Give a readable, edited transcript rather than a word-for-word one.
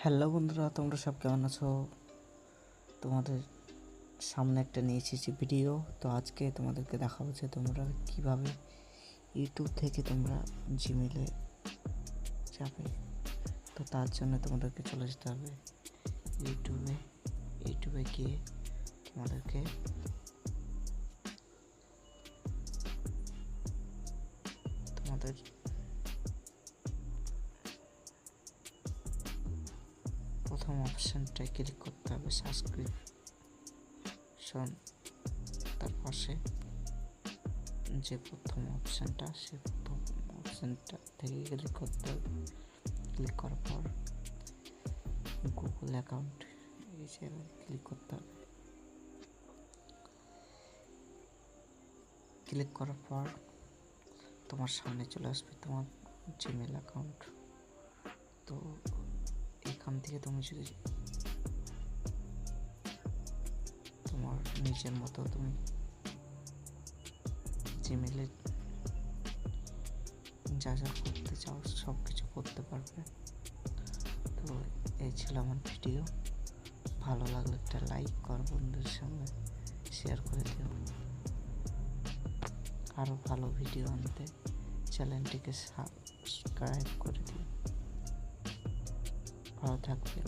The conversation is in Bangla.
হ্যালো বন্ধুরা, তোমরা সব কেমন আছো? তোমাদের সামনে একটা নিয়ে এসেছি ভিডিও। তো আজকে তোমাদেরকে দেখাবো যে তোমরা কিভাবে ইউটিউব থেকে তোমরা জিমেলে যাবে। তো তার জন্য তোমাদেরকে চলে যেতে হবে ইউটিউবে গিয়ে তোমাদেরকে তোমাদের প্রথম অপশানটায় ক্লিক করতে হবে, সাবস্ক্রিপশন। তার পাশে যে প্রথম অপশানটা, সে প্রথম অপশানটা থেকে ক্লিক করতে হবে। ক্লিক করার পর গুগল অ্যাকাউন্ট হিসেবে ক্লিক করতে হবে। ক্লিক করার পর তোমার সামনে চলে আসবে তোমার জিমেল অ্যাকাউন্ট। তো এখান থেকে তুমি যদি তোমার নিজের মতো তুমি জিমেলে যা যা করতে চাও সব কিছু করতে পারবে। তো এই ছিল আমার ভিডিও। ভালো লাগলে একটা লাইক কর, বন্ধুদের সঙ্গে শেয়ার করে দিও। আরও ভালো ভিডিও আনতে চ্যানেলটিকে সাবস্ক্রাইব করে দিও। ভালো থাকবে।